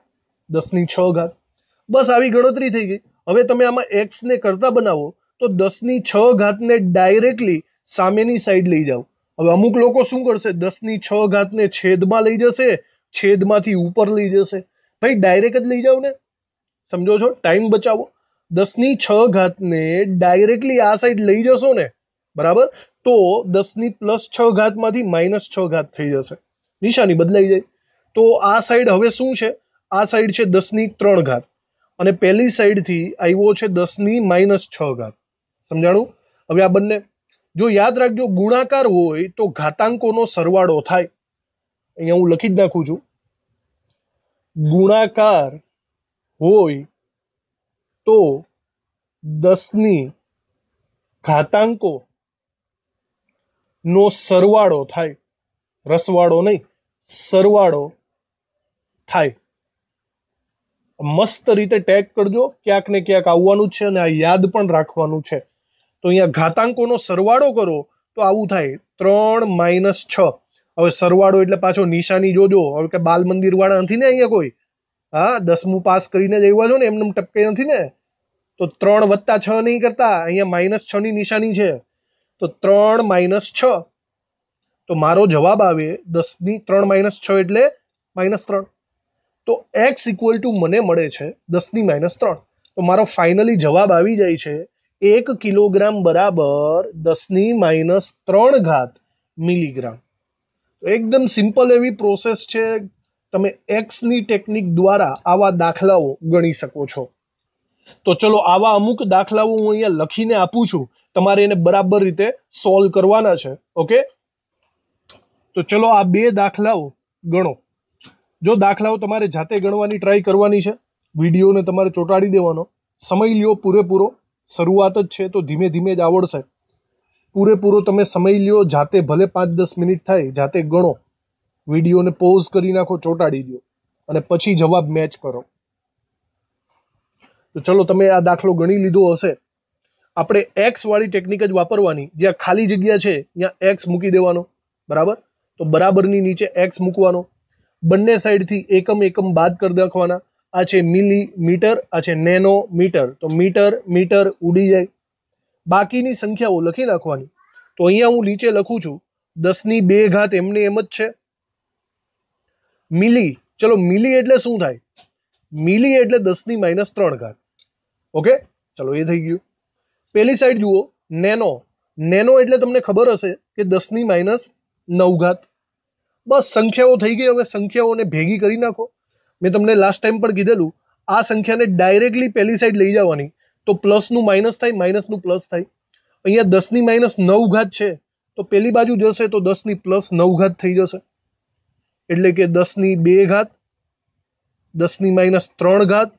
10⁶. બસ આવી ગણતરી થઈ ગઈ. હવે તમે આમાં x ને કરતા બનાવો તો 10⁶ ને ડાયરેક્ટલી સામેની સાઈડ લઈ જાઓ. હવે અમુક લોકો શું કરશે, 10⁶ ને છેદમાં લઈ જશે, છેદમાંથી ઉપર લઈ જશે. ભાઈ ડાયરેક્ટ જ લઈ જાઓ ને, સમજો છો, ટાઈમ બચાવો. 10⁶ ને ડાયરેક્ટલી આ સાઈડ લઈ જશો ને, બરાબર, તો 10⁻6 માંથી -6 થઈ જશે, નિશાની બદલાઈ જાય. તો આ સાઈડ હવે શું છે? આ સાઈડ છે 10⁻³ અને પહેલી સાઈડથી આવ્યો છે 10⁻6. સમજાણું? હવે આ બંને જો યાદ રાખજો, ગુણાકાર હોય તો ઘાતાંકોનો સરવાળો થાય. અહીંયા હું લખી જ નાખું છું, ગુણાકાર હોય તો 10ની ઘાતાંકો નો સરવાળો થાય, રસવાળો નહીં, સરવાળો થાય. મસ્ત રીતે ટેગ કરજો, ક્યાંક ને ક્યાંક આવવાનું જ છે અને આ યાદ પણ રાખવાનું છે. તો અહીંયા ઘાતાંકોનો સરવાળો કરો તો આવું થાય 3 - 6. હવે સરવાળો એટલે પાછો નિશાની જોજો. હવે કે બાલ મંદિર વાળા નથી ને અહીંયા કોઈ? હા, 10મું પાસ કરીને જ આવ્યા છો ને, એમને ટપકે નથી ને? તો 3 + 6 નહીં કરતા, અહીંયા -6 ની નિશાની છે. તો 3 - 6. તો મારો જવાબ આવે 10⁻³ - 6 એટલે -3. તો x = મને મળે છે 10⁻3. તો મારો ફાઇનલી જવાબ આવી જાય છે 1 કિલોગ્રામ બરાબર 10⁻³ મિલીગ્રામ. તો એકદમ સિમ્પલ એવી પ્રોસેસ છે. તમે એક્સની ટેકનિક દ્વારા આવા દાખલાઓ ગણી શકો છો. તો ચલો, આવા અમુક દાખલાઓ હું અહીંયા લખીને આપું છું, તમારે એને બરાબર રીતે સોલ્વ કરવાના છે. ઓકે, તો ચલો આ 2 દાખલાઓ ગણો. જો દાખલાઓ તમારે જાતે ગણવાની ટ્રાય કરવાની છે, વિડીયોને તમારે ચોંટાડી દેવાનો, સમય લ્યો પૂરેપૂરો. શરૂઆત જ છે તો ધીમે ધીમે જ આવડશે. પૂરેપૂરો તમે સમય લ્યો, જાતે ભલે 5-10 મિનિટ થાય, જાતે ગણો. વિડીયોને પોઝ કરી નાખો, ચોંટાડી દો અને પછી જવાબ મેચ કરો. તો ચલો, તમે આ દાખલો ગણી લીધો હશે. આપણે એક્સ વાળી ટેકનિક જ વાપરવાની. જ્યાં ખાલી જગ્યા છે ત્યાં એક્સ મૂકી દેવાનો, બરાબર. તો બરાબરની નીચે એક્સ મૂકવાનો. બંને સાઈડથી એકમ બાદ કરી નાખવાના. આ છે મિલીમીટર, આ છે નેનોમીટર. તો મીટર ઉડી જાય. બાકીની સંખ્યાઓ લખી નાખવાની. તો અહીંયા હું નીચે લખું છું 10⁻² એમને એમ જ છે. મિલી, ચલો મિલી એટલે શું થાય? મિલી એટલે 10⁻3. ઓકે, ચલો એ થઈ ગયું. પેલી સાઈડ જુઓ, નેનો એટલે તમને ખબર હશે કે 10⁻9. બસ સંખ્યાઓ થઈ ગઈ. હવે સંખ્યાઓને ભેગી કરી નાખો. મેં તમને લાસ્ટ ટાઈમ પણ કીધેલું, આ સંખ્યાને ડાયરેક્ટલી પહેલી સાઈડ લઈ જવાની, તો પ્લસનું માઇનસ થાય, માઇનસનું પ્લસ થાય. અહીંયા 10⁻9 છે, તો પેલી બાજુ જશે તો 10⁻9 થઈ જશે. એટલે કે 10⁻2, 10⁻3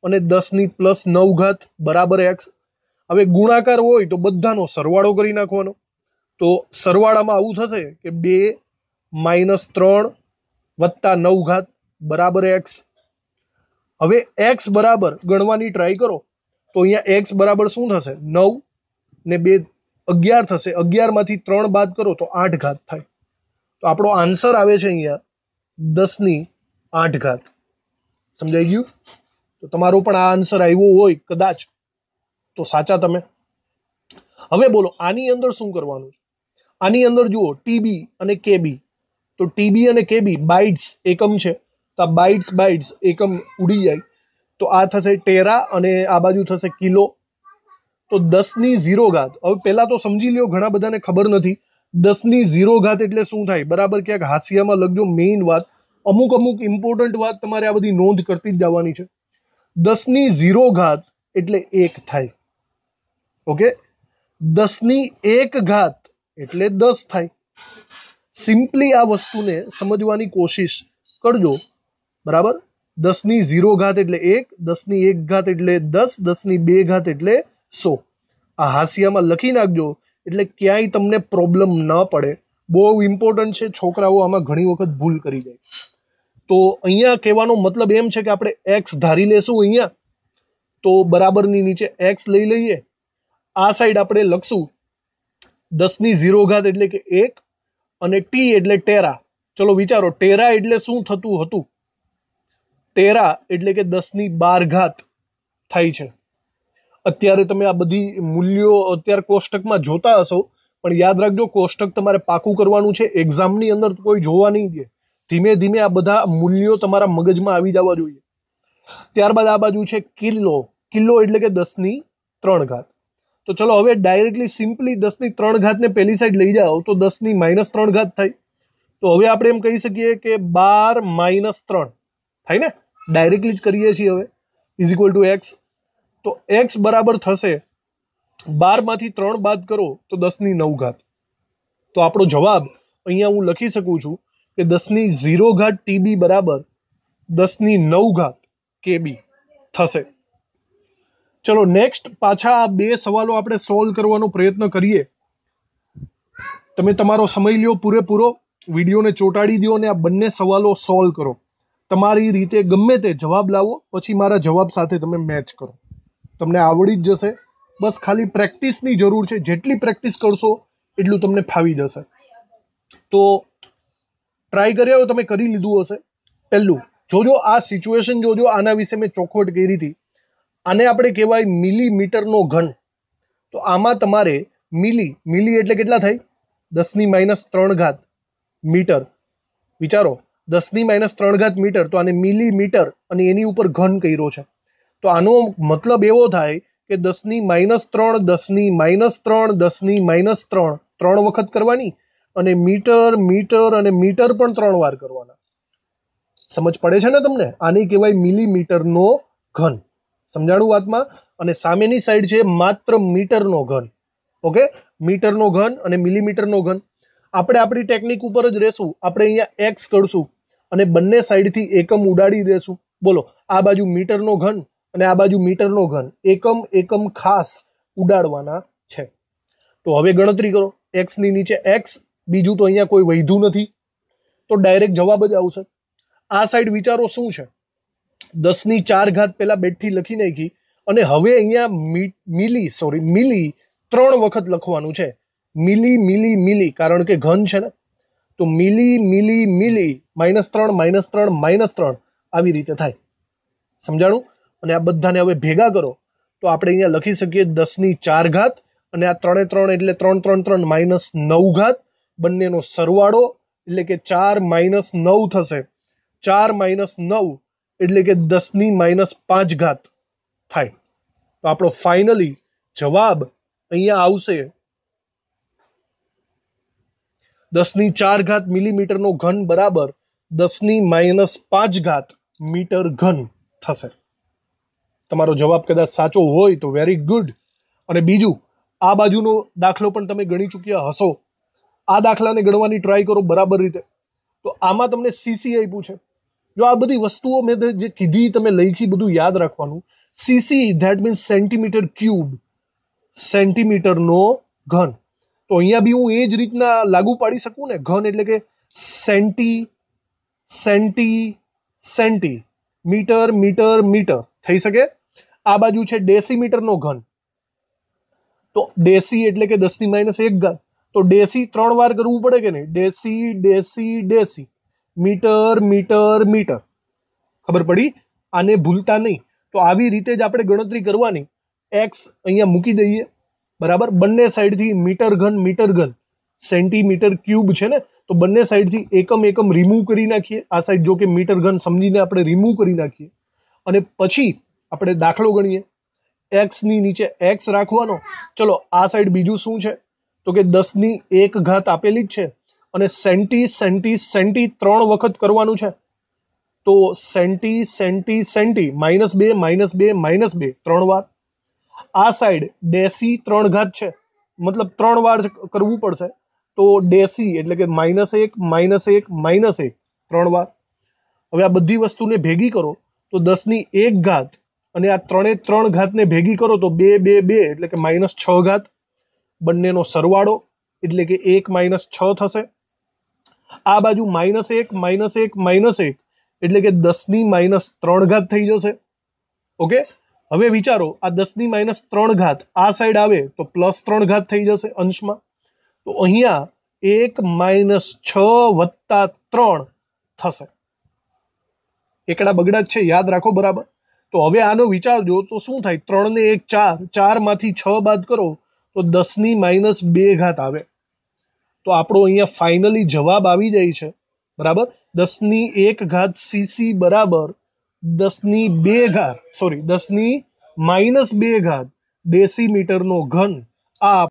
અને 10⁻9 બરાબર x. હવે ગુણાકાર હોય તો બધાનો સરવાળો કરી નાખવાનો. તો સરવાળામાં આવું થશે કે 2 - 3 + 9 બરાબર x. હવે x બરાબર ગણવાની ટ્રાય કરો. તો અહીંયા x બરાબર શું થશે? 9 ને 2 11 થશે. 11 માંથી 3 બાદ કરો તો 8 થાય. તો આપણો આન્સર આવે છે અહીંયા 10⁸. સમજાઈ ગયું? તો તમારો પણ આ આન્સર આવ્યો હોય કદાચ તો સાચા તમે. હવે બોલો, આની અંદર શું કરવાનું છે? આની અંદર જુઓ ટીબી અને કેબી. તો ટીબી અને કેબી બાઇટ્સ એકમ છે. તો આ બાઇટ્સ એકમ ઉડી જાય. તો આ થશે ટેરા અને આ બાજુ થશે કિલો. તો 10⁻0. હવે પહેલા તો સમજી લ્યો, ઘણા બધાને ખબર નથી 10⁻0 એટલે શું થાય. બરાબર ક્યાંક હાંસિયામાં લખજો. મેઇન વાત, અમુક ઇમ્પોર્ટન્ટ વાત તમારે આ બધી નોંધ કરતી જ જવાની છે. 10⁻0 એટલે 1 થાય. ઓકે, 10⁻1 એટલે 10 થાય. સિમ્પલી આ વસ્તુને સમજવાની કોશિશ કરજો. બરાબર, 10⁻0 એટલે 1, 10⁻1 એટલે 10, 10⁻2 એટલે 100. આ હાંસિયામાં લખી નાખજો એટલે ક્યાંય તમને પ્રોબ્લેમ ન પડે. બહુ ઇમ્પોર્ટન્ટ છે. છોકરાઓ આમાં ઘણી વખત ભૂલ કરી જાય. તો અહીંયા કહેવાનો મતલબ એમ છે કે આપણે એક્સ ધારી લેશું અહીંયા. તો બરાબરની નીચે એક્સ લઈ લઈએ. આ સાઈડ આપણે લખશું 10⁻0 એટલે કે 1 અને ટી એટલે ટેરા. ચલો વિચારો, ટેરા એટલે શું થતું હતું? ટેરા એટલે કે 10⁻12 થાય છે. અત્યારે તમે આ બધી મૂલ્યો અત્યારે કોષ્ટકમાં જોતા હશો, પણ યાદ રાખજો કોષ્ટક તમારે પાકું કરવાનું છે. એક્ઝામની અંદર કોઈ જોવા નહીં દે. ધીમે ધીમે આ બધા મૂલ્યો તમારા મગજમાં આવી જવા જોઈએ. ત્યારબાદ આ બાજુ છે કિલો. કિલો એટલે કે 10⁻³ તો ચલો હવે ડાયરેક્ટલી સિમ્પલી 10⁻³ ને પેલી સાઈડ લઈ જાઓ તો 10⁻³ થાય. તો હવે આપણે એમ કહી શકીએ કે 12 - 3 થાય ને, ડાયરેક્ટલી જ કરીએ છીએ હવે, ઇઝ ઇક્વલ ટુ x. તો x બરાબર થશે 12 માંથી 3 બાદ કરો તો 10⁹. તો આપણો જવાબ અહીંયા હું લખી શકું છું કે 10⁻⁴ TB બરાબર 10⁹ KB થશે. ચલો નેક્સ્ટ પાછા આ બે સવાલો આપણે સોલ્વ કરવાનો પ્રયત્ન કરીએ. તમે તમારો સમય લ્યો પૂરેપૂરો, વિડીયોને ચોંટાડી દો અને આ બંને સવાલો સોલ્વ કરો. તમારી રીતે ગમે તે જવાબ લાવો, પછી મારા જવાબ સાથે તમે મેચ કરો. તમને આવડી જ જશે. બસ ખાલી પ્રેક્ટિસની જરૂર છે. જેટલી પ્રેક્ટિસ કરશો એટલું તમને ફાવી જશે. તો ટ્રાય કર્યા તમે કરી લીધું હશે. પહેલું જોજો આ સિચ્યુએશન, જોજો આના વિશે મેં ચોખવટ કરી હતી. આને આપણે કહેવાય મિલીમીટરનો ઘન. તો આમાં તમારે મિલી એટલે કેટલા થાય? 10⁻³ મીટર. વિચારો 10⁻³ મીટર, તો આને મિલીમીટર અને એની ઉપર ઘન કર્યો છે. તો આનો મતલબ એવો થાય કે 10⁻³ 10⁻³ 10⁻³ 3 વખત કરવાની, અને મીટર મીટર અને મીટર પણ 3 વાર કરવાના. સમજ પડે છે ને તમને? આને કહેવાય મિલીમીટરનો ઘન. સમજાણું વાતમાં? અને સામેની સાઈડ છે માત્ર મીટરનો ઘન. ઓકે, મીટરનો ઘન અને મિલીમીટરનો ઘન. આપણે આપણી ટેકનિક ઉપર જ રહેશું. આપણે અહીંયા x કરશું અને બંને સાઈડથી એકમ ઉડાડી દેશું. બોલો, આ બાજુ મીટરનો ઘન અને આ બાજુ મીટરનો ઘન, એકમ ખાસ ઉડાડવાના છે. તો હવે ગણતરી કરો. x ની નીચે x, બીજું તો અહીંયા કોઈ વધ્યું નથી, તો ડાયરેક્ટ જવાબ જ આવશે. આ સાઈડ વિચારો શું છે? 10⁴ પેલા બેઠી લખી નાખી અને હવે અહીંયા મિલી 3 વખત લખવાનું છે. મિલી કારણ કે ઘન છે ને, તો મિલી -3 -3 આવી રીતે થાય. સમજાણું? અને આ બધાને હવે ભેગા કરો તો આપણે અહીંયા લખી શકીએ 10⁴ અને આ 3 3 એટલે 3 3 3 -9, બંનેનો સરવાળો એટલે કે 4 - 9 થશે. 4 - 9 એટલે કે 10⁻⁵ થાય. તો આપણો ફાઇનલી જવાબ અહીંયા આવશે 10⁴ મિલીમીટરનો ઘન બરાબર 10⁻⁵ મીટર ઘન થશે. તમારો જવાબ કદાચ સાચો હોય તો વેરી ગુડ. અને બીજું, આ બાજુનો દાખલો પણ તમે ગણી ચૂક્યા હશો. આ દાખલાને ગણવાની ટ્રાય કરો બરાબર રીતે. તો આમાં તમને સીસી આપ્યું છે. જો આ બધી વસ્તુઓ મેં જે કીધી તમે લખી, બધું યાદ રાખવાનું. CC that means centimetre cube, સેન્ટીમીટરનો ઘન. તો અહીંયા બી હું એ જ રીતના લાગુ પાડી શકું ને. ઘન એટલે કે સેન્ટી, મીટર થઈ શકે. આ બાજુ છે ડેસીમીટરનો ઘન. તો ડેસી એટલે કે 10⁻⁴. તો ડેસી 3 વાર કરવું પડે કે નહીં? ડેસી, મીટર. ખબર પડી? આને ભૂલતા નહીં. તો આવી રીતે જ આપણે ગણતરી કરવાની. x અહીંયા મૂકી દઈએ બરાબર. બંને સાઈડથી મીટર ઘન, સેન્ટીમીટર ક્યુબ છે ને, તો બંને સાઈડથી એકમ રિમૂવ કરી નાખીએ. આ સાઈડ જો કે મીટર ઘન સમજીને આપણે રિમૂવ કરી નાખીએ અને પછી આપણે દાખલો ગણીએ. x ની નીચે x રાખવાનો. ચલો આ સાઈડ બીજું શું છે? તો કે 10⁻⁴ આપેલી જ છે અને સેન્ટી 3 વખત કરવાનું છે. તો સેન્ટી -2 3 વાર. આ સાઈડ ડેસી 3 છે, મતલબ 3 વાર કરવું પડશે. તો ડેસી એટલે કે -1 3 વાર. હવે આ બધી વસ્તુને ભેગી કરો તો 10⁻⁴ અને આ 3 ને ભેગી કરો તો 2 એટલે કે -6. બંનેનો સરવાળો એટલે કે 1 - 6 થશે. આ બાજુ -1 એટલે કે 10⁻³ થઈ જશે. ઓકે, હવે વિચારો આ 10⁻³ આ સાઈડ આવે તો +3 થઈ જશે અંશમાં. તો અહીંયા 1 - 6 + 3 થશે. એકડા બગડા જ છે, યાદ રાખો બરાબર. તો હવે આનો વિચારજો તો શું થાય? 3 ને 1 4, 4 માંથી 6 બાદ કરો તો 10⁻² આવે. તો આપણો અહીંયા ફાઇનલી જવાબ આવી જાય છે બરાબર 10⁻1 cc બરાબર 10⁻2 ડેસીમીટરનો ઘન. આ